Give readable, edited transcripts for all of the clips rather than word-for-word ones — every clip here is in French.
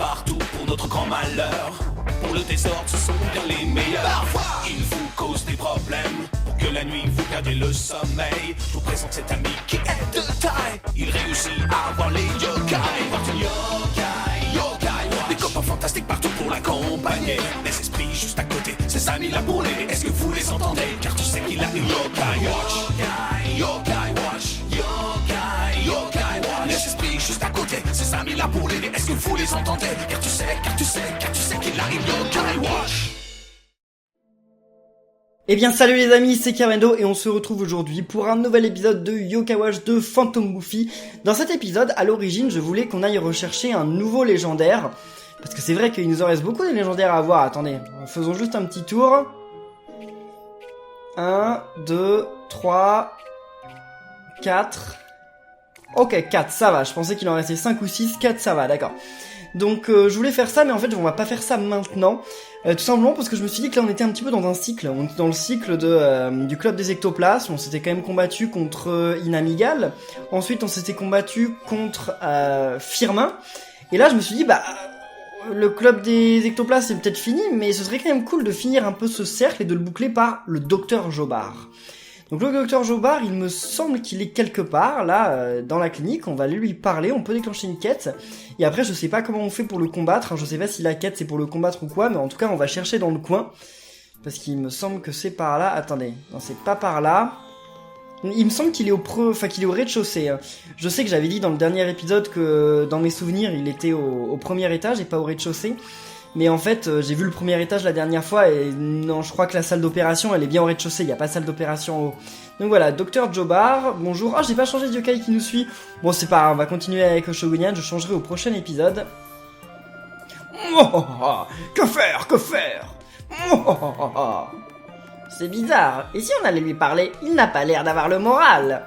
partout pour notre grand malheur. Pour le désordre, ce sont bien les meilleurs. Parfois, ils vous causent des problèmes. Pour que la nuit vous perdiez le sommeil, je vous présente cet ami qui est de taille. Il réussit à avoir les yokai. Porte une yokai, yokai watch. Des copains fantastiques partout pour l'accompagner. Des esprits juste à côté, ses amis là pour l'aider. Est-ce que vous les entendez? Car tu sais qu'il a une yokai watch. Yokai, yokai watch. Yokai, yokai watch. Les esprits juste à côté, ses amis là pour l'aider. Est-ce que vous les entendez? Car tu sais qu'il a une yokai watch. Eh bien salut les amis, c'est Carendo et on se retrouve aujourd'hui pour un nouvel épisode de Yokai Watch de Phantom Goofy. Dans cet épisode, à l'origine, je voulais qu'on aille rechercher un nouveau légendaire. Parce que c'est vrai qu'il nous en reste beaucoup des légendaires à voir. Attendez, faisons juste un petit tour. 1, 2, 3, 4... Ok, 4, ça va. Je pensais qu'il en restait 5 ou 6. 4, ça va, d'accord. Donc je voulais faire ça, mais en fait on va pas faire ça maintenant. Tout simplement parce que je me suis dit que là on était un petit peu dans un cycle. On était dans le cycle du club des ectoplasmes. On s'était quand même combattu contre Inamigal. Ensuite on s'était combattu contre Firmin. Et là je me suis dit le club des ectoplasmes c'est peut-être fini, mais ce serait quand même cool de finir un peu ce cercle et de le boucler par le docteur Jobard. Donc le docteur Jobard, il me semble qu'il est quelque part, là, dans la clinique, on va lui parler, on peut déclencher une quête, et après je sais pas comment on fait pour le combattre, hein, je sais pas si la quête c'est pour le combattre ou quoi, mais en tout cas on va chercher dans le coin, parce qu'il me semble que c'est par là, attendez, non c'est pas par là, il me semble qu'il est qu'il est au rez-de-chaussée, hein. Je sais que j'avais dit dans le dernier épisode que dans mes souvenirs il était au premier étage et pas au rez-de-chaussée, mais en fait, j'ai vu le premier étage la dernière fois et non, je crois que la salle d'opération, elle est bien au rez-de-chaussée, il n'y a pas de salle d'opération en haut. Donc voilà, Docteur Jobard, bonjour. Ah, j'ai pas changé de yokai qui nous suit. Bon, c'est pas grave, on va continuer avec Shogunyan, je changerai au prochain épisode. Que faire? C'est bizarre, et si on allait lui parler? Il n'a pas l'air d'avoir le moral.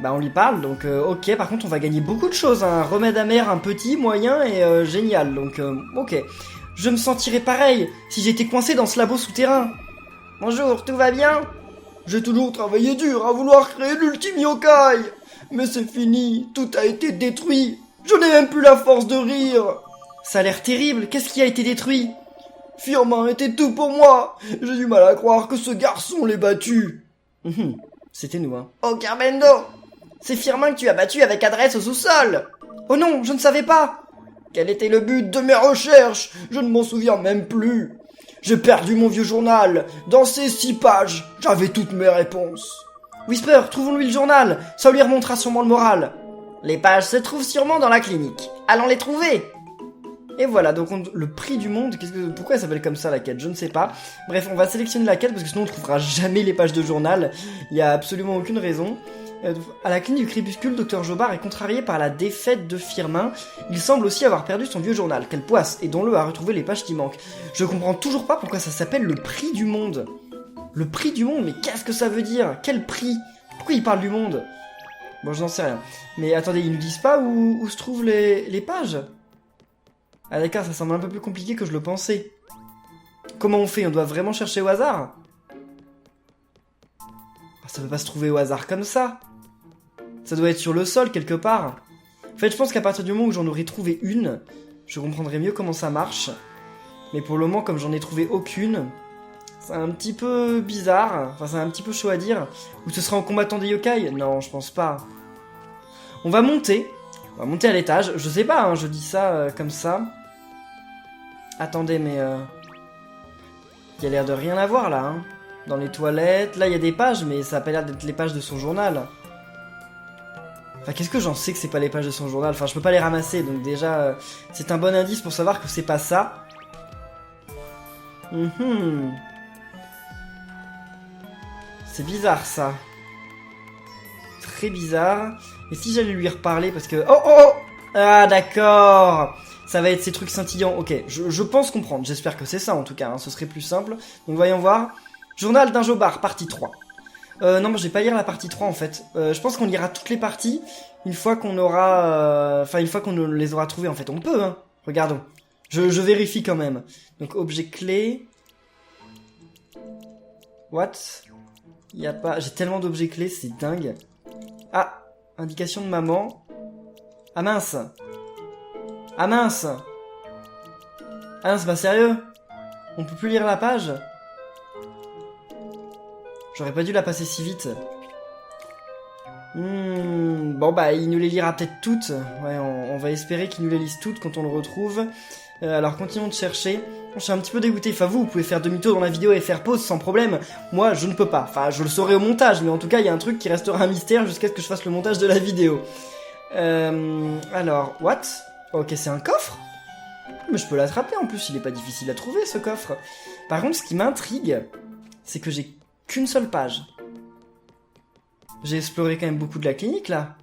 Bah on lui parle, donc ok, par contre on va gagner beaucoup de choses, hein. Remède amer, un petit, moyen et génial, donc ok. Je me sentirais pareil si j'étais coincé dans ce labo souterrain. Bonjour, tout va bien? J'ai toujours travaillé dur à vouloir créer l'ultime yokai. Mais c'est fini, tout a été détruit. Je n'ai même plus la force de rire. Ça a l'air terrible, qu'est-ce qui a été détruit? Firmin était tout pour moi. J'ai du mal à croire que ce garçon l'ait battu. C'était nous, hein. Oh Carmendo! C'est Firmin que tu as battu avec adresse au sous-sol. Oh non, je ne savais pas. Quel était le but de mes recherches? Je ne m'en souviens même plus. J'ai perdu mon vieux journal. Dans ces 6 pages, j'avais toutes mes réponses. Whisper, trouvons-lui le journal. Ça lui remontera sûrement le moral. Les pages se trouvent sûrement dans la clinique. Allons les trouver. Et voilà, donc le prix du monde, pourquoi elle s'appelle comme ça la quête? Je ne sais pas. Bref, on va sélectionner la quête parce que sinon on trouvera jamais les pages de journal. Il y a absolument aucune raison. À la clinique du crépuscule, Dr Jobard est contrarié par la défaite de Firmin. Il semble aussi avoir perdu son vieux journal. Quelle poisse! Aidons-le à retrouver les pages qui manquent. Je comprends toujours pas pourquoi ça s'appelle le prix du monde. Le prix du monde, mais qu'est-ce que ça veut dire? Quel prix? Pourquoi il parle du monde? Bon, je n'en sais rien. Mais attendez, ils nous disent pas où se trouvent les pages? Ah d'accord, ça semble un peu plus compliqué que je le pensais. Comment on fait? On doit vraiment chercher au hasard? Ça peut pas se trouver au hasard comme ça. Ça doit être sur le sol quelque part. En fait, je pense qu'à partir du moment où j'en aurai trouvé une, je comprendrai mieux comment ça marche. Mais pour le moment, comme j'en ai trouvé aucune, c'est un petit peu bizarre. Enfin, c'est un petit peu chaud à dire. Ou ce sera en combattant des yokai? Non, je pense pas. On va monter. On va monter à l'étage. Je sais pas, hein, je dis ça comme ça. Attendez, mais... il y a l'air de rien avoir là, hein. Dans les toilettes, là il y a des pages, mais ça a pas l'air d'être les pages de son journal. Enfin, qu'est-ce que j'en sais que c'est pas les pages de son journal? Enfin, je peux pas les ramasser, donc déjà, c'est un bon indice pour savoir que c'est pas ça. C'est bizarre, ça. Très bizarre. Et si j'allais lui reparler, parce que... Oh! Ah, d'accord! Ça va être ces trucs scintillants. Ok, je pense comprendre. J'espère que c'est ça, en tout cas, hein. Ce serait plus simple. Donc, voyons voir. Journal d'un Jobard, partie 3. Non, mais je vais pas lire la partie 3 en fait. Je pense qu'on lira toutes les parties une fois qu'on aura... une fois qu'on les aura trouvées en fait. On peut, hein. Regardons. Je vérifie quand même. Donc, objet clé. What? Il y a pas... J'ai tellement d'objets clés, c'est dingue. Ah, indication de maman. Ah mince. Ah mince. Ah non, c'est pas sérieux? On peut plus lire la page? J'aurais pas dû la passer si vite. Bon bah il nous les lira peut-être toutes. Ouais, on va espérer qu'il nous les lise toutes quand on le retrouve. Alors continuons de chercher. Je suis un petit peu dégoûté. Enfin vous pouvez faire demi-tour dans la vidéo et faire pause sans problème. Moi je ne peux pas. Enfin je le saurai au montage, mais en tout cas il y a un truc qui restera un mystère jusqu'à ce que je fasse le montage de la vidéo. Alors, what? Ok, c'est un coffre? Mais je peux l'attraper en plus, il est pas difficile à trouver ce coffre. Par contre, ce qui m'intrigue, c'est que j'ai qu'une seule page. J'ai exploré quand même beaucoup de la clinique là.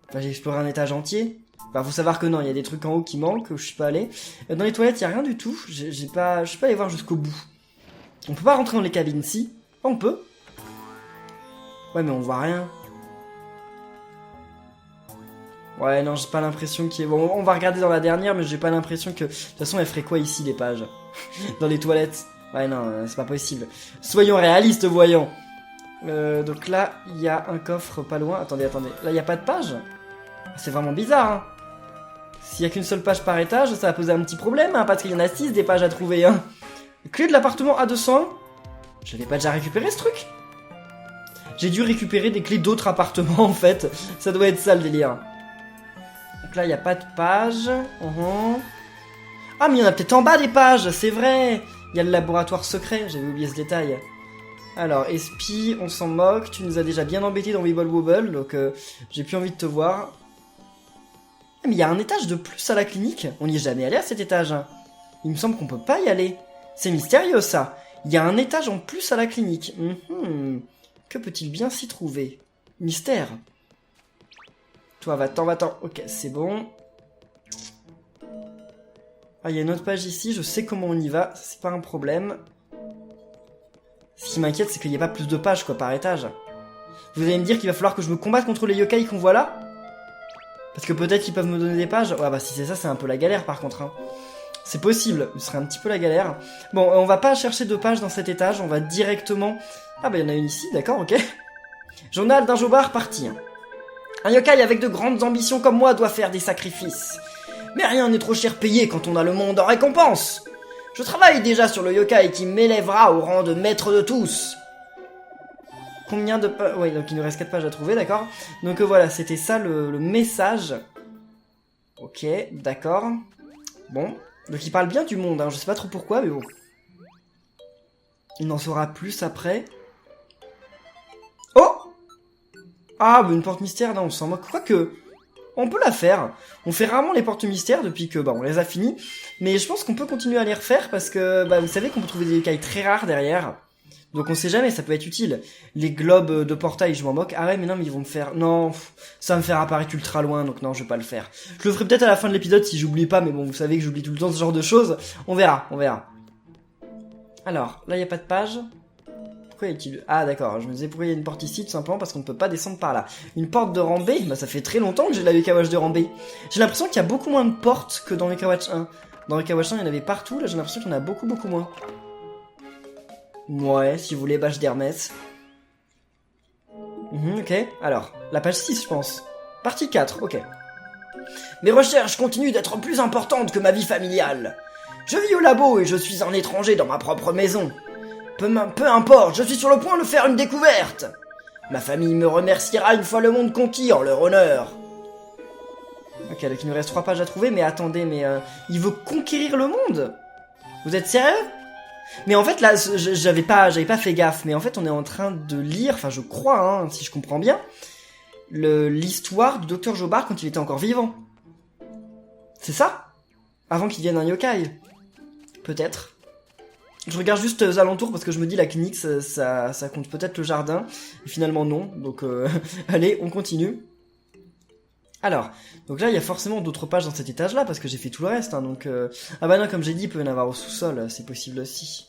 Enfin, j'ai exploré un étage entier. Enfin, faut savoir que non, il y a des trucs en haut qui manquent, je suis pas allé. Dans les toilettes, il y a rien du tout. Je suis pas allé voir jusqu'au bout. On peut pas rentrer dans les cabines, si? On peut. Ouais, mais on voit rien. Ouais, non, j'ai pas l'impression qu'il y ait... Bon, on va regarder dans la dernière, mais j'ai pas l'impression que... De toute façon, elle ferait quoi ici, les pages? Dans les toilettes? Ouais, non, c'est pas possible. Soyons réalistes, voyons. Donc là, il y a un coffre pas loin. Attendez. Là, il y a pas de page? C'est vraiment bizarre, hein. S'il y a qu'une seule page par étage, ça va poser un petit problème, hein, parce qu'il y en a 6 des pages à trouver, hein. Clé de l'appartement A201. J'avais pas déjà récupéré ce truc? J'ai dû récupérer des clés d'autres appartements, en fait. Ça doit être ça, le délire. Donc là, il n'y a pas de page. Ah, mais il y en a peut-être en bas des pages, c'est vrai. Il y a le laboratoire secret, j'avais oublié ce détail. Alors, Espie, on s'en moque. Tu nous as déjà bien embêté dans Wibble Wobble, donc j'ai plus envie de te voir. Ah, mais il y a un étage de plus à la clinique. On n'y est jamais allé à cet étage. Il me semble qu'on peut pas y aller. C'est mystérieux, ça. Il y a un étage en plus à la clinique. Que peut-il bien s'y trouver? Mystère. Toi, va-t'en. Ok, c'est bon. Ah, il y a une autre page ici, je sais comment on y va, c'est pas un problème. Ce qui m'inquiète, c'est qu'il n'y a pas plus de pages, quoi, par étage. Vous allez me dire qu'il va falloir que je me combatte contre les yokai qu'on voit là? Parce que peut-être qu'ils peuvent me donner des pages. Ouais, bah si c'est ça, c'est un peu la galère, par contre, hein. C'est possible, ce serait un petit peu la galère. Bon, on va pas chercher de pages dans cet étage, on va directement... Ah bah il y en a une ici, d'accord, ok. Journal d'un jobard parti. Un yokai avec de grandes ambitions comme moi doit faire des sacrifices. Mais rien n'est trop cher payé quand on a le monde en récompense. Je travaille déjà sur le yokai qui m'élèvera au rang de maître de tous. Combien de pages... Oui, donc il nous reste 4 pages à trouver, d'accord. Donc voilà, c'était ça le message. Ok, d'accord. Bon, donc il parle bien du monde, hein. Je sais pas trop pourquoi, mais bon. Il en saura plus après. Oh! Ah, bah une porte mystère, non, on s'en moque. Quoique, on peut la faire. On fait rarement les portes mystères depuis que, bah, on les a finis. Mais je pense qu'on peut continuer à les refaire parce que, bah, vous savez qu'on peut trouver des yokai très rares derrière. Donc on sait jamais, ça peut être utile. Les globes de portail, je m'en moque. Ah ouais, mais non, mais ils vont me faire... Non, ça va me faire apparaître ultra loin, donc non, je vais pas le faire. Je le ferai peut-être à la fin de l'épisode si j'oublie pas, mais bon, vous savez que j'oublie tout le temps ce genre de choses. On verra. Alors, là, il y a pas de page. Pourquoi est-il... Ah d'accord, je me disais pourquoi il y a une porte ici, tout simplement parce qu'on ne peut pas descendre par là. Une porte de Rambé, bah ça fait très longtemps que j'ai la Wekawatch de Rambé. J'ai l'impression qu'il y a beaucoup moins de portes que dans Wekawatch 1. Dans Wekawatch 1, il y en avait partout, là j'ai l'impression qu'il y en a beaucoup moins. Ouais, si vous voulez, bâche d'Hermès. Ok, alors, la page 6 je pense. Partie 4, ok. Mes recherches continuent d'être plus importantes que ma vie familiale. Je vis au labo et je suis un étranger dans ma propre maison. Peu importe, je suis sur le point de faire une découverte. Ma famille me remerciera une fois le monde conquis en leur honneur. Ok, donc il nous reste 3 pages à trouver, mais attendez, mais il veut conquérir le monde? Vous êtes sérieux? Mais en fait, là, j'avais pas fait gaffe, mais en fait, on est en train de lire, enfin je crois, hein, si je comprends bien, l'histoire du docteur Jobard quand il était encore vivant. C'est ça? Avant qu'il devienne un yokai. Peut-être. Je regarde juste aux alentours parce que je me dis la clinique ça compte peut-être le jardin. Et finalement non, donc allez, on continue. Alors, donc là il y a forcément d'autres pages dans cet étage là parce que j'ai fait tout le reste, hein, donc... Ah bah non, comme j'ai dit, il peut y en avoir au sous-sol, c'est possible aussi.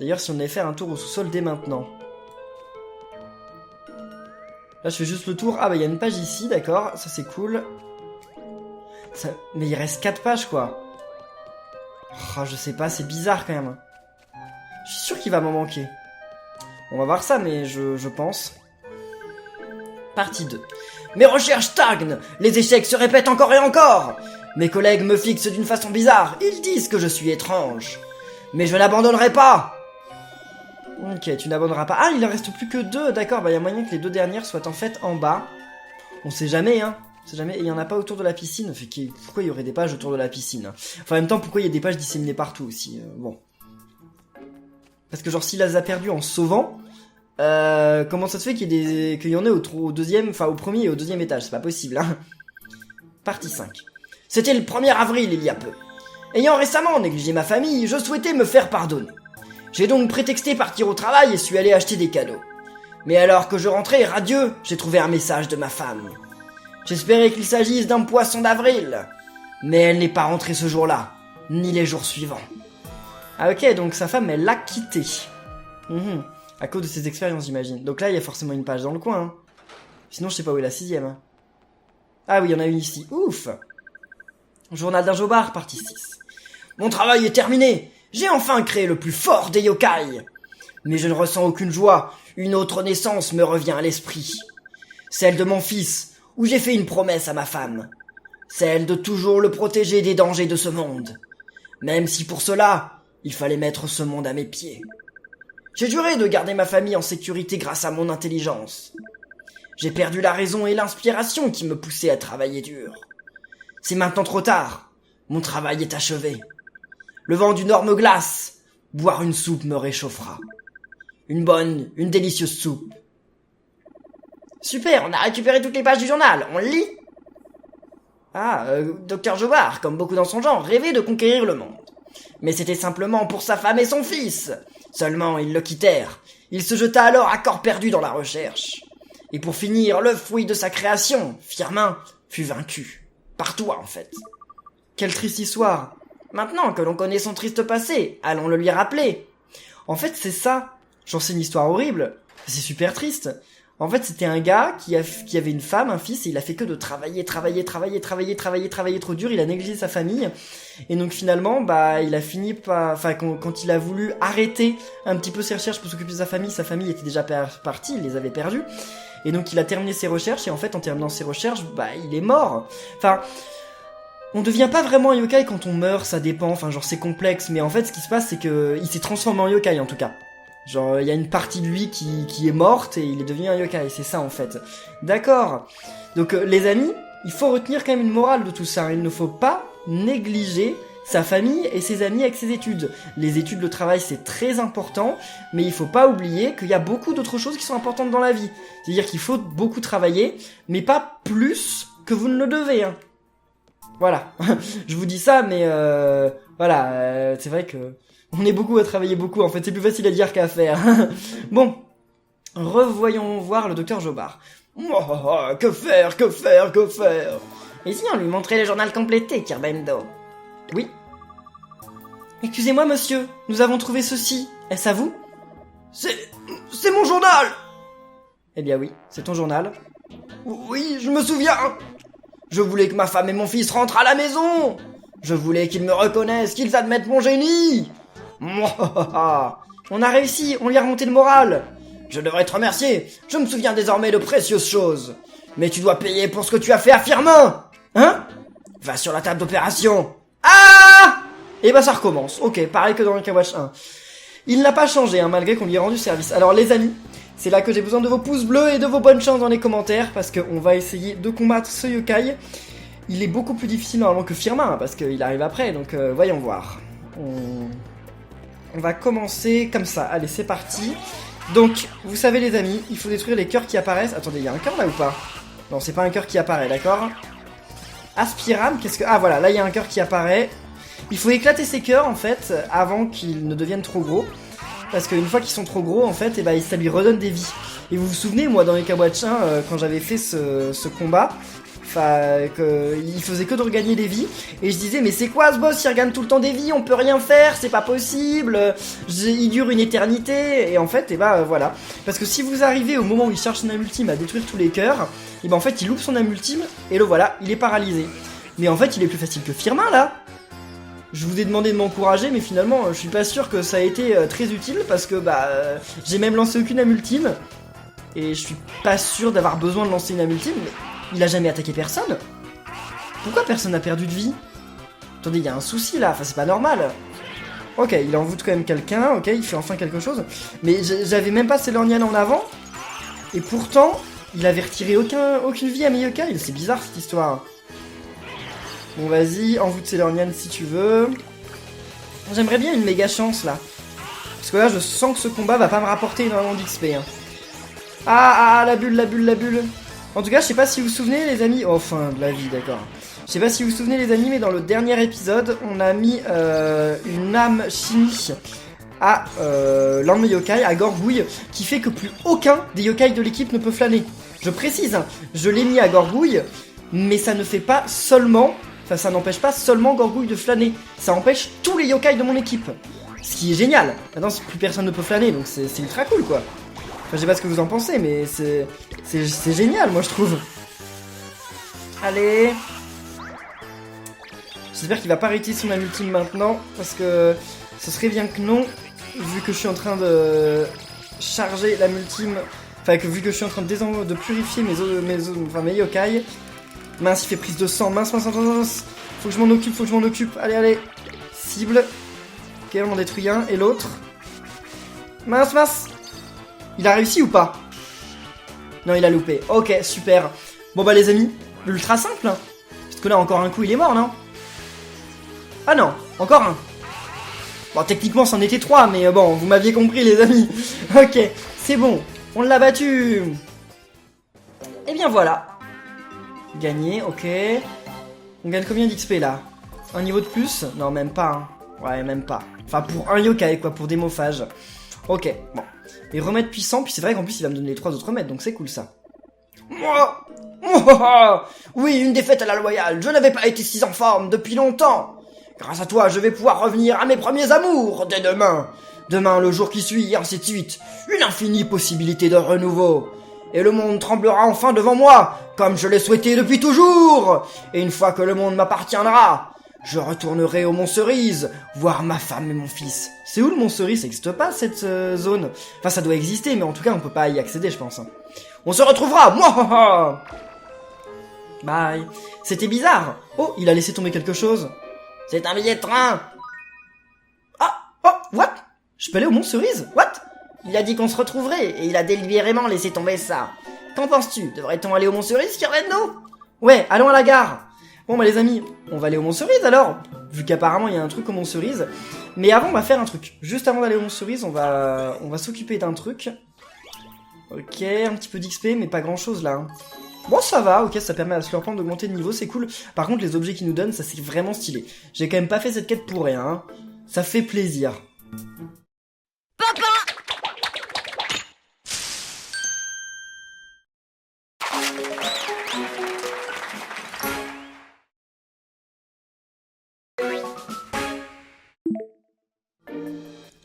D'ailleurs, si on allait faire un tour au sous-sol dès maintenant. Là je fais juste le tour, ah bah il y a une page ici, d'accord, ça c'est cool. Mais il reste 4 pages quoi. Oh, je sais pas, c'est bizarre quand même. Je suis sûr qu'il va m'en manquer. On va voir ça, mais je pense. Partie 2. Mes recherches stagnent. Les échecs se répètent encore et encore. Mes collègues me fixent d'une façon bizarre, ils disent que je suis étrange. Mais je n'abandonnerai pas. Ok, tu n'abandonneras pas. Ah, il en reste plus que 2, d'accord, bah il y a moyen que les 2 dernières soient en fait en bas. On sait jamais, hein. On sait jamais, et il y en a pas autour de la piscine. Fait pourquoi il y aurait des pages autour de la piscine? Enfin, en même temps, pourquoi il y a des pages disséminées partout aussi? Bon. Parce que genre, s'il les a perdues en sauvant, comment ça se fait qu'il y en ait au deuxième, enfin au premier et au deuxième étage? C'est pas possible, hein. Partie 5. C'était le 1er avril, il y a peu. Ayant récemment négligé ma famille, je souhaitais me faire pardonner. J'ai donc prétexté partir au travail et suis allé acheter des cadeaux. Mais alors que je rentrais radieux, j'ai trouvé un message de ma femme. J'espérais qu'il s'agisse d'un poisson d'avril. Mais elle n'est pas rentrée ce jour-là, ni les jours suivants. Ah ok, donc sa femme, elle l'a quitté. À cause de ses expériences, j'imagine. Donc là, il y a forcément une page dans le coin. Hein. Sinon, je sais pas où est la 6ème. Hein. Ah oui, il y en a une ici. Ouf! Journal d'un jobard, partie 6. Mon travail est terminé. J'ai enfin créé le plus fort des yokai. Mais je ne ressens aucune joie. Une autre naissance me revient à l'esprit. Celle de mon fils, où j'ai fait une promesse à ma femme. Celle de toujours le protéger des dangers de ce monde. Même si pour cela, il fallait mettre ce monde à mes pieds. J'ai juré de garder ma famille en sécurité grâce à mon intelligence. J'ai perdu la raison et l'inspiration qui me poussaient à travailler dur. C'est maintenant trop tard. Mon travail est achevé. Le vent du nord me glace. Boire une soupe me réchauffera. Une délicieuse soupe. Super, on a récupéré toutes les pages du journal. On lit. Ah, Dr Jobard, comme beaucoup dans son genre, rêvait de conquérir le monde. Mais c'était simplement pour sa femme et son fils. Seulement, ils le quittèrent. Il se jeta alors à corps perdu dans la recherche. Et pour finir, le fruit de sa création, Firmin, fut vaincu. Par toi, en fait. Quelle triste histoire. Maintenant que l'on connaît son triste passé, allons le lui rappeler. En fait, c'est ça. Genre, c'est une histoire horrible. C'est super triste. En fait, c'était un gars qui avait une femme, un fils, et il a fait que de travailler trop dur. Il a négligé sa famille. Et donc, finalement, bah, il a fini par... Enfin, quand il a voulu arrêter un petit peu ses recherches pour s'occuper de sa famille était déjà partie, il les avait perdus. Et donc il a terminé ses recherches, et en fait en terminant ses recherches, bah il est mort. Enfin, on devient pas vraiment un yokai quand on meurt, ça dépend, enfin genre c'est complexe, mais en fait ce qui se passe c'est que il s'est transformé en yokai en tout cas. Genre il y a une partie de lui qui est morte et il est devenu un yokai, c'est ça en fait. D'accord. Donc les amis, il faut retenir quand même une morale de tout ça, il ne faut pas négliger sa famille et ses amis avec ses études. Les études, le travail, c'est très important, mais il faut pas oublier qu'il y a beaucoup d'autres choses qui sont importantes dans la vie. C'est-à-dire qu'il faut beaucoup travailler, mais pas plus que vous ne le devez. Hein. Voilà. Je vous dis ça, mais voilà, c'est vrai que on est beaucoup à travailler beaucoup. En fait, c'est plus facile à dire qu'à faire. Bon, revoyons voir le docteur Jobard. Que faire? Et si on lui montrait le journal complété, Kirbendo? Oui. Excusez-moi, monsieur, nous avons trouvé ceci. Est-ce à vous? C'est mon journal! Eh bien oui, c'est ton journal. Oui, je me souviens. Je voulais que ma femme et mon fils rentrent à la maison. Je voulais qu'ils me reconnaissent, qu'ils admettent mon génie. On a réussi, on lui a remonté le moral. Je devrais te remercier, je me souviens désormais de précieuses choses. Mais tu dois payer pour ce que tu as fait à Firmin. Hein? Va sur la table d'opération. Ah! Et bah ça recommence. Ok, pareil que dans le Kawatch 1. Il n'a pas changé, hein, malgré qu'on lui ait rendu service. Alors les amis, c'est là que j'ai besoin de vos pouces bleus et de vos bonnes chances dans les commentaires, parce qu'on va essayer de combattre ce yokai. Il est beaucoup plus difficile normalement que Firmin, parce qu'il arrive après, donc voyons voir. On va commencer comme ça. Allez, c'est parti. Donc, vous savez les amis, il faut détruire les cœurs qui apparaissent. Attendez, il y a un cœur là ou pas? Non, c'est pas un cœur qui apparaît, d'accord? Aspirame, qu'est-ce que... Ah voilà, là il y a un cœur qui apparaît. Il faut éclater ces cœurs en fait avant qu'ils ne deviennent trop gros. Parce qu'une fois qu'ils sont trop gros en fait, et bah, ça lui redonne des vies. Et vous vous souvenez, moi dans les Kawatch 1, quand j'avais fait ce combat, enfin, il faisait que de regagner des vies. Et je disais, mais c'est quoi ce boss? Il regagne tout le temps des vies, on peut rien faire, c'est pas possible. Il dure une éternité. Et en fait, et bah voilà. Parce que si vous arrivez au moment où il cherche son âme ultime à détruire tous les cœurs, et bah en fait il loupe son âme ultime, et le voilà, il est paralysé. Mais en fait il est plus facile que Firmin là. Je vous ai demandé de m'encourager, mais finalement je suis pas sûr que ça a été très utile, parce que bah j'ai même lancé aucune âme ultime. Et je suis pas sûr d'avoir besoin de lancer une âme ultime, mais il a jamais attaqué personne. Pourquoi personne n'a perdu de vie? Attendez, il y a un souci là, enfin c'est pas normal. Ok, il envoûte quand même quelqu'un, ok, il fait enfin quelque chose. Mais j'avais même pas Sailor Nyan en avant. Et pourtant, il avait retiré aucune vie à Mayokai. C'est bizarre cette histoire. Bon vas-y, envoûte Sailor Nyan si tu veux. J'aimerais bien une méga chance là. Parce que là je sens que ce combat va pas me rapporter énormément d'XP. Hein. Ah, la bulle. En tout cas, je sais pas si vous vous souvenez les amis. Oh, fin de la vie, d'accord. Je sais pas si vous vous souvenez les amis, mais dans le dernier épisode, on a mis une âme chimie à l'un de mes yokai, à Gorgouille, qui fait que plus aucun des yokai de l'équipe ne peut flâner. Je précise, hein, je l'ai mis à Gorgouille, mais ça ne fait pas seulement... Enfin, ça n'empêche pas seulement Gorgouille de flâner. Ça empêche tous les yokai de mon équipe. Ce qui est génial. Maintenant, plus personne ne peut flâner, donc c'est ultra cool, quoi. Enfin, je sais pas ce que vous en pensez, mais c'est génial, moi, je trouve. Allez. J'espère qu'il va pas réutiliser son âme ultime maintenant, parce que ce serait bien que non, vu que je suis en train de charger l'âme ultime, enfin, vu que je suis en train de purifier mes yokai. Mince, il fait prise de sang, mince. Faut que je m'en occupe, allez. Cible. Ok, on en détruit un, et l'autre. Mince. Il a réussi ou pas? Non, il a loupé. Ok, super. Bon bah les amis, ultra simple. Hein. Parce que là, encore un coup, il est mort, non? Ah non, encore un. Bon, techniquement, c'en était 3, mais bon, vous m'aviez compris, les amis. Ok, c'est bon, on l'a battu. Et bien voilà. Gagné, ok. On gagne combien d'XP là? Un niveau de plus? Non, même pas. Hein. Ouais, même pas. Enfin, pour un yokai, quoi, pour démophage. Ok, bon. Et remède puissant, puis c'est vrai qu'en plus, il va me donner les 3 autres remèdes, donc c'est cool ça. Oui, une défaite à la loyale. Je n'avais pas été si en forme depuis longtemps. Grâce à toi, je vais pouvoir revenir à mes premiers amours dès demain. Demain, le jour qui suit, et ainsi de suite. Une infinie possibilité de renouveau. Et le monde tremblera enfin devant moi, comme je l'ai souhaité depuis toujours. Et une fois que le monde m'appartiendra, je retournerai au Mont Cerise, voir ma femme et mon fils. C'est où le Mont Cerise? Ça n'existe pas cette zone? Enfin, ça doit exister, mais en tout cas, on peut pas y accéder, je pense. On se retrouvera, moi. Bye. C'était bizarre. Oh, il a laissé tomber quelque chose. C'est un billet de train. Oh, what? Je peux aller au Mont Cerise? What? Il a dit qu'on se retrouverait, et il a délibérément laissé tomber ça. Qu'en penses-tu? Devrait-on aller au Mont Cerise, Kirvendo? Ouais, allons à la gare. Bon bah les amis, on va aller au Mont Cerise alors, vu qu'apparemment il y a un truc au Mont Cerise. Mais avant on va faire un truc. Juste avant d'aller au Mont Cerise, on va s'occuper d'un truc. Ok, un petit peu d'XP, mais pas grand chose là. Hein. Bon ça va, ok, ça permet à Slurpant d'augmenter de niveau, c'est cool. Par contre les objets qu'ils nous donnent, ça c'est vraiment stylé. J'ai quand même pas fait cette quête pour rien, hein. Ça fait plaisir. Papa!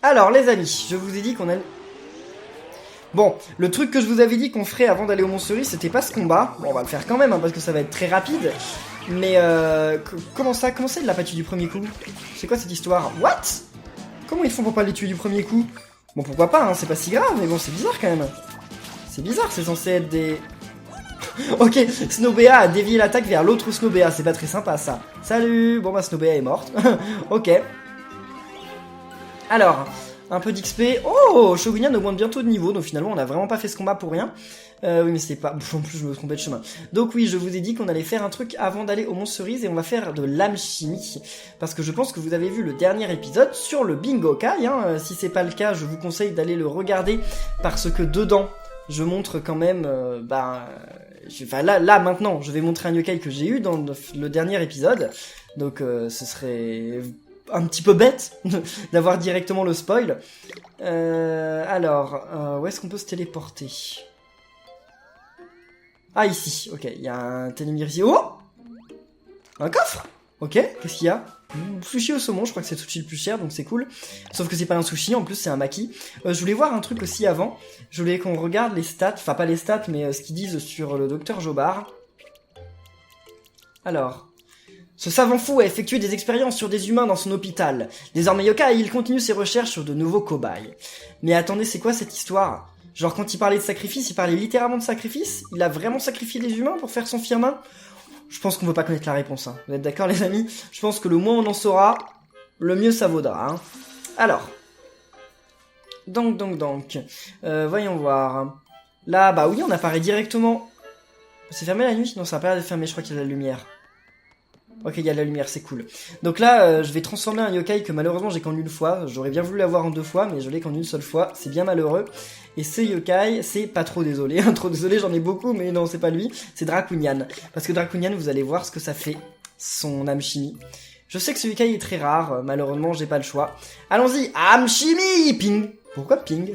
Alors les amis, je vous ai dit qu'on a... Bon, le truc que je vous avais dit qu'on ferait avant d'aller au Mont Cerise, c'était pas ce combat. Bon, on va le faire quand même, hein, parce que ça va être très rapide. Mais comment ça? Comment c'est de la pas tuer du premier coup? C'est quoi cette histoire? What? Comment ils font pour pas les tuer du premier coup? Bon, pourquoi pas, hein, c'est pas si grave, mais bon, c'est bizarre quand même. C'est bizarre, c'est censé être des... Ok, Snowbea a dévié l'attaque vers l'autre Snowbea, c'est pas très sympa ça. Salut. Bon bah Snowbea est morte. Ok. Alors, un peu d'XP. Oh, Shogunyan augmente bientôt de niveau, donc finalement on a vraiment pas fait ce combat pour rien. Oui mais c'est pas... En plus je me trompais de chemin. Donc oui, je vous ai dit qu'on allait faire un truc avant d'aller au Mont Cerise et on va faire de l'âme chimie. Parce que je pense que vous avez vu le dernier épisode sur le Bingo Kai. Hein. Si c'est pas le cas, je vous conseille d'aller le regarder parce que dedans, je montre quand même... Enfin là maintenant, je vais montrer un yokai que j'ai eu dans le dernier épisode. Donc ce serait... un petit peu bête d'avoir directement le spoil. Alors, où est-ce qu'on peut se téléporter? Ah, ici. Ok, il y a un télémire ici. Oh! Un coffre! Ok, qu'est-ce qu'il y a? Sushi au saumon, je crois que c'est le sushi le plus cher, donc c'est cool. Sauf que c'est pas un sushi, en plus c'est un maki. Je voulais voir un truc aussi avant. Je voulais qu'on regarde les stats, enfin pas les stats, mais ce qu'ils disent sur le docteur Jobard. Alors... Ce savant fou a effectué des expériences sur des humains dans son hôpital. Désormais yokai, il continue ses recherches sur de nouveaux cobayes. Mais attendez, c'est quoi cette histoire? Genre quand il parlait de sacrifice, il parlait littéralement de sacrifice? Il a vraiment sacrifié des humains pour faire son firmin? Je pense qu'on veut pas connaître la réponse, hein. Vous êtes d'accord les amis? Je pense que le moins on en saura, le mieux ça vaudra, hein. Alors. Donc. Voyons voir. Là, bah oui, on apparaît directement. C'est fermé la nuit? Non, ça a pas l'air d'être fermé, je crois qu'il y a de la lumière. Ok, il y a de la lumière, c'est cool. Donc là, je vais transformer un yokai que malheureusement j'ai qu'en une fois. J'aurais bien voulu l'avoir en 2 fois, mais je l'ai qu'en une seule fois. C'est bien malheureux. Et ce yokai, c'est pas trop désolé. Trop désolé, j'en ai beaucoup, mais non, c'est pas lui. C'est Draconian. Parce que Draconian, vous allez voir ce que ça fait. Son âme chimie. Je sais que ce yokai est très rare. Malheureusement, j'ai pas le choix. Allons-y, âme chimie! Ping! Pourquoi ping?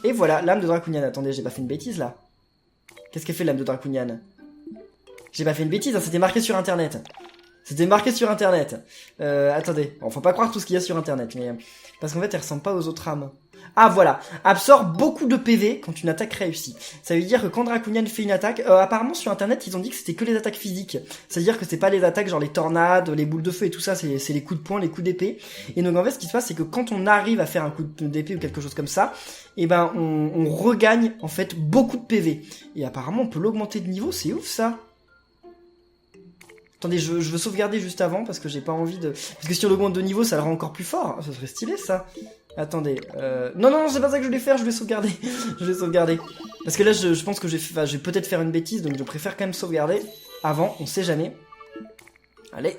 Et voilà, l'âme de Draconian. Attendez, j'ai pas fait une bêtise là. Qu'est-ce qu'elle fait l'âme de Draconian? J'ai pas fait une bêtise, hein, c'était marqué sur internet. C'était marqué sur internet. Attendez, bon, faut pas croire tout ce qu'il y a sur internet, mais... parce qu'en fait, elle ressemble pas aux autres âmes. Ah voilà, absorbe beaucoup de PV quand une attaque réussit. Ça veut dire que quand Draconian fait une attaque... apparemment sur internet, ils ont dit que c'était que les attaques physiques. C'est-à-dire que c'est pas les attaques genre les tornades, les boules de feu et tout ça, c'est les coups de poing, les coups d'épée. Et donc en fait, ce qui se passe, c'est que quand on arrive à faire un coup d'épée ou quelque chose comme ça, et ben on regagne en fait beaucoup de PV. Et apparemment, on peut l'augmenter de niveau, c'est ouf ça. Attendez, je veux sauvegarder juste avant parce que j'ai pas envie de... Parce que si on l'augmente de niveau, ça le rend encore plus fort. Ça serait stylé ça. Attendez, non, c'est pas ça que je voulais faire, je vais sauvegarder. Je vais sauvegarder. Parce que là, je pense que je vais peut-être faire une bêtise, donc je préfère quand même sauvegarder avant, on sait jamais. Allez,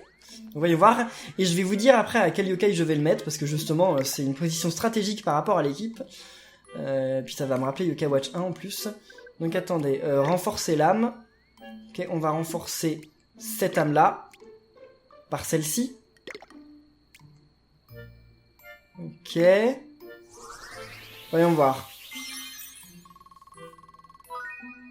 on va y voir. Et je vais vous dire après à quel yokai je vais le mettre, parce que justement, c'est une position stratégique par rapport à l'équipe. Puis ça va me rappeler Yokai Watch 1 en plus. Donc attendez, renforcer l'âme. Ok, on va renforcer cette âme-là par celle-ci. Ok. Voyons voir.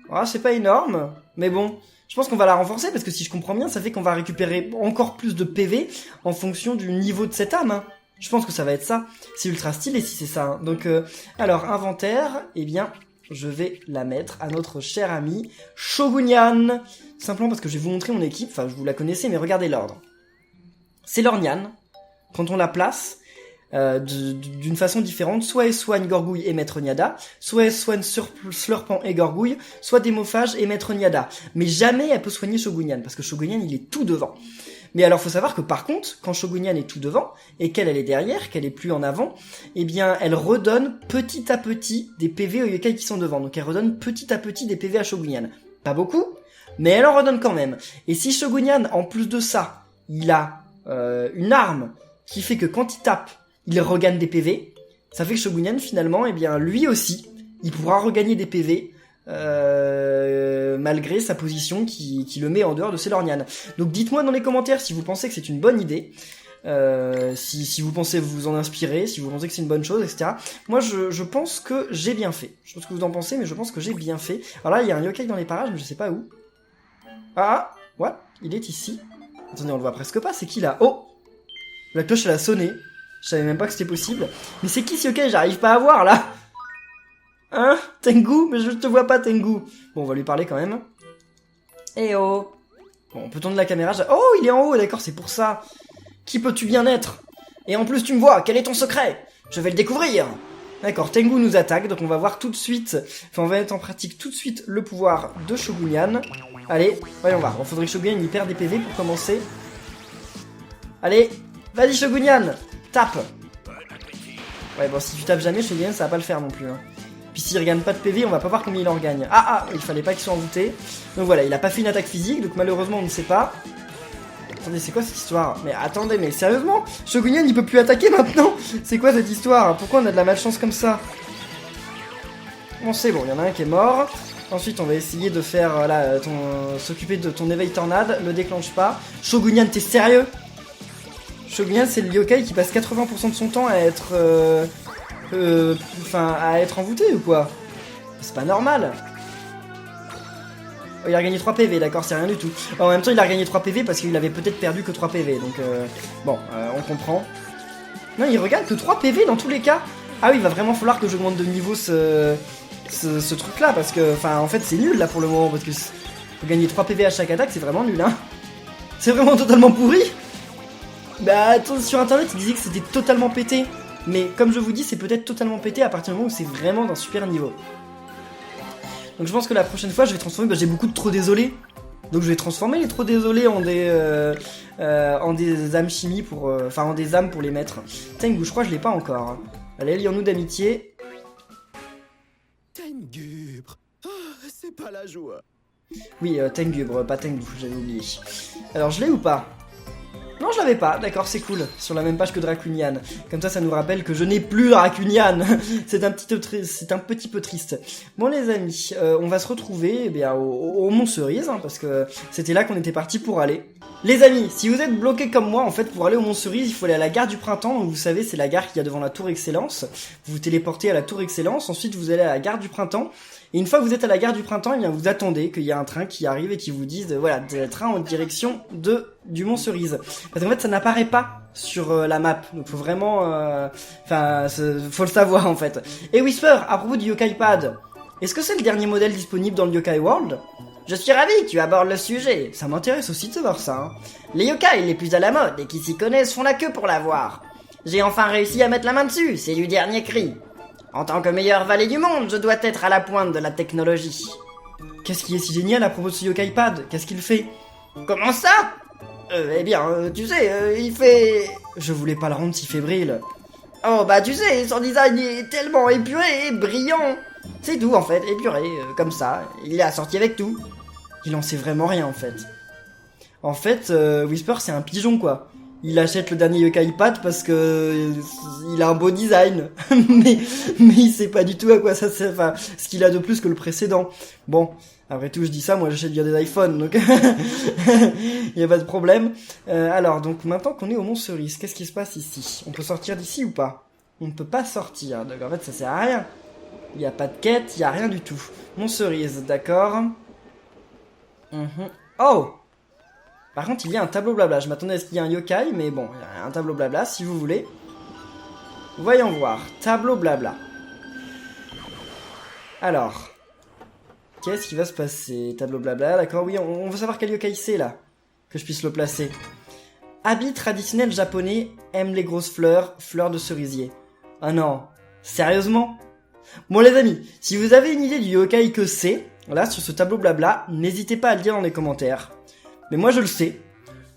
Ah, c'est pas énorme, mais bon. Je pense qu'on va la renforcer, parce que si je comprends bien, ça fait qu'on va récupérer encore plus de PV en fonction du niveau de cette âme, hein. Je pense que ça va être ça. C'est ultra stylé si c'est ça, hein. Donc, alors, inventaire, eh bien, je vais la mettre à notre cher ami Shogunyan. Simplement parce que je vais vous montrer mon équipe, enfin, je vous la connaissez, mais regardez l'ordre. C'est Lorgnan. Quand on la place... d'une façon différente, soit elle soigne Gorgouille et Maître Niada, soit elle soigne Slurpant et Gorgouille, soit Démophage et Maître Niada. Mais jamais elle peut soigner Shogunyan, parce que Shogunyan il est tout devant. Mais alors faut savoir que par contre, quand Shogunyan est tout devant, et qu'elle est derrière, qu'elle est plus en avant, eh bien elle redonne petit à petit des PV aux yokai qui sont devant. Donc elle redonne petit à petit des PV à Shogunyan. Pas beaucoup, mais elle en redonne quand même. Et si Shogunyan, en plus de ça, il a une arme qui fait que quand il tape, il regagne des PV. Ça fait que Shogunyan, finalement, eh bien, lui aussi, il pourra regagner des PV malgré sa position qui le met en dehors de Lorgnan. Donc dites-moi dans les commentaires si vous pensez que c'est une bonne idée, si vous pensez vous en inspirer, si vous pensez que c'est une bonne chose, etc. Moi, je pense que j'ai bien fait. Je sais pas ce que vous en pensez, mais je pense que j'ai bien fait. Alors là, il y a un yokai dans les parages, mais je sais pas où. Ah, what? Il est ici. Attendez, on le voit presque pas, c'est qui là? Oh! La cloche, elle a sonné. Je savais même pas que c'était possible. Mais c'est qui ce yokai? J'arrive pas à voir, là. Hein? Tengu? Mais je te vois pas, Tengu. Bon, on va lui parler quand même. Eh oh. Bon, on peut tourner la caméra. Oh, il est en haut, d'accord, c'est pour ça. Qui peux-tu bien être? Et en plus, tu me vois. Quel est ton secret? Je vais le découvrir. D'accord, Tengu nous attaque, donc on va voir tout de suite... Enfin, on va mettre en pratique tout de suite le pouvoir de Shogunyan. Allez, voyons voir. Il faudrait que Shogunyan y perde des PV pour commencer. Allez, vas-y Shogunyan. Tape. Ouais, bon, si tu tapes jamais, Shogunyan, ça va pas le faire non plus, hein. Puis s'il regagne pas de PV, on va pas voir combien il en regagne. Ah, il fallait pas qu'il soit envoûté. Donc voilà, il a pas fait une attaque physique, donc malheureusement, on ne sait pas. Attendez, c'est quoi cette histoire? Mais attendez, mais sérieusement? Shogunyan, il peut plus attaquer maintenant? C'est quoi cette histoire? Pourquoi on a de la malchance comme ça? Bon, c'est bon, il y en a un qui est mort. Ensuite, on va essayer de faire, là, s'occuper de ton éveil tornade. Le déclenche pas. Shogunyan, t'es sérieux? Shogunyan, c'est le yokai qui passe 80% de son temps à être... à être envoûté ou quoi? C'est pas normal. Oh, il a gagné 3 PV, d'accord, c'est rien du tout. En même temps, il a gagné 3 PV parce qu'il avait peut-être perdu que 3 PV, donc bon, on comprend. Non, il regagne que 3 PV dans tous les cas. Ah oui, il va vraiment falloir que j'augmente de niveau ce truc-là, parce que, enfin, en fait, c'est nul, là, pour le moment, parce que faut gagner 3 PV à chaque attaque, c'est vraiment nul, hein. C'est vraiment totalement pourri. Bah, attends, sur internet, ils disaient que c'était totalement pété. Mais comme je vous dis, c'est peut-être totalement pété à partir du moment où c'est vraiment d'un super niveau. Donc je pense que la prochaine fois, je vais transformer... j'ai beaucoup de trop désolé. Donc je vais transformer les trop désolés en des âmes chimie pour... Enfin, en des âmes pour les mettre. Tengu, je crois que je l'ai pas encore. Hein. Allez, lions-nous d'amitié. Tengubre, c'est pas la joie. Oui, Tengubre, pas Tengu, j'avais oublié. Alors, je l'ai ou pas? Non, je l'avais pas, d'accord, c'est cool. Sur la même page que Dracunian. Comme ça nous rappelle que je n'ai plus Dracunian. C'est un petit peu triste. Bon, les amis, on va se retrouver eh bien, au Mont Cerise, hein, parce que c'était là qu'on était parti pour aller. Les amis, si vous êtes bloqués comme moi, en fait, pour aller au Mont Cerise, il faut aller à la gare du Printemps. Donc, vous savez, c'est la gare qu'il y a devant la Tour Excellence. Vous vous téléportez à la Tour Excellence. Ensuite, vous allez à la gare du Printemps. Et une fois que vous êtes à la gare du Printemps, eh bien, vous attendez qu'il y a un train qui arrive et qui vous dise, voilà, train en direction du Mont Cerise. Parce qu'en fait, ça n'apparaît pas sur la map. Donc, faut vraiment, faut le savoir, en fait. Et Whisper, à propos du Yokai Pad, est-ce que c'est le dernier modèle disponible dans le Yokai World? Je suis ravi que tu abordes le sujet. Ça m'intéresse aussi de savoir ça. Hein. Les yokai les plus à la mode et qui s'y connaissent font la queue pour l'avoir. J'ai enfin réussi à mettre la main dessus, c'est du dernier cri. En tant que meilleur valet du monde, je dois être à la pointe de la technologie. Qu'est-ce qui est si génial à propos de ce Yokai Pad? Qu'est-ce qu'il fait? Comment ça? Eh bien, tu sais, il fait... Je voulais pas le rendre si fébrile. Oh bah tu sais, son design est tellement épuré et brillant. C'est tout en fait, épuré, comme ça. Il est assorti avec tout. Il en sait vraiment rien en fait. En fait, Whisper c'est un pigeon quoi. Il achète le dernier Yokai Pad parce que il a un beau design, mais il sait pas du tout à quoi ça sert, enfin, ce qu'il a de plus que le précédent. Bon, après tout je dis ça, moi j'achète bien des iPhones, donc il y a pas de problème. Alors donc maintenant qu'on est au Mont Cerise, qu'est-ce qui se passe ici? On peut sortir d'ici ou pas? On ne peut pas sortir, donc en fait ça sert à rien. Il y a pas de quête, il y a rien du tout. Mont Cerise, d'accord. Oh! Par contre, il y a un tableau blabla. Je m'attendais à ce qu'il y ait un yokai, mais bon, il y a un tableau blabla, si vous voulez. Voyons voir. Tableau blabla. Alors. Qu'est-ce qui va se passer? Tableau blabla, d'accord, oui, on veut savoir quel yokai c'est, là. Que je puisse le placer. Habit traditionnel japonais, aime les grosses fleurs, fleurs de cerisier. Ah non. Sérieusement? Bon, les amis, si vous avez une idée du yokai que c'est, là, sur ce tableau blabla, n'hésitez pas à le dire dans les commentaires. Mais moi je le sais,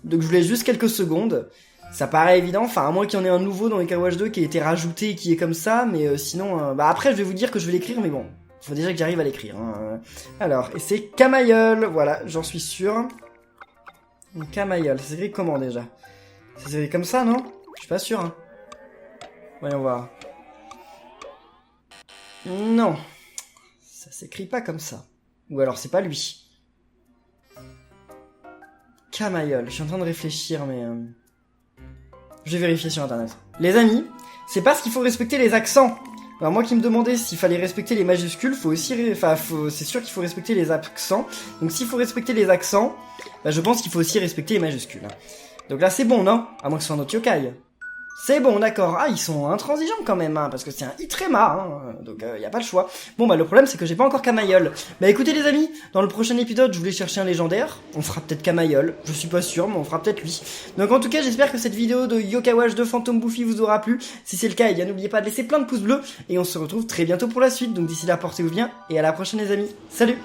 donc je vous laisse juste quelques secondes. Ça paraît évident, enfin à moins qu'il y en ait un nouveau dans Yokai Watch 2 qui a été rajouté et qui est comme ça, mais sinon, bah après je vais vous dire que je vais l'écrire, mais bon, faut déjà que j'arrive à l'écrire. Hein. Alors, et c'est Camailleul, voilà, j'en suis sûr. Camailleul, ça s'écrit comment déjà? Ça s'écrit comme ça, non? Je suis pas sûr. Hein. Voyons voir. Non, ça s'écrit pas comme ça. Ou alors c'est pas lui. Camailleul, je suis en train de réfléchir, mais... Je vais vérifier sur internet. Les amis, c'est parce qu'il faut respecter les accents. Alors moi qui me demandais s'il fallait respecter les majuscules, faut aussi... c'est sûr qu'il faut respecter les accents. Donc s'il faut respecter les accents, bah, je pense qu'il faut aussi respecter les majuscules. Donc là c'est bon, non? À moins que ce soit un autre yokai. C'est bon, d'accord. Ah, ils sont intransigeants quand même, hein, parce que c'est un Itrema, hein, donc y a pas le choix. Bon, bah le problème c'est que j'ai pas encore Camailleul. Bah écoutez les amis, dans le prochain épisode, je voulais chercher un légendaire. On fera peut-être Camailleul, je suis pas sûr, mais on fera peut-être lui. Donc en tout cas, j'espère que cette vidéo de Yokai Watch 2 Phantom Buffy vous aura plu. Si c'est le cas, eh bien n'oubliez pas de laisser plein de pouces bleus, et on se retrouve très bientôt pour la suite. Donc d'ici là, portez-vous bien, et à la prochaine les amis. Salut!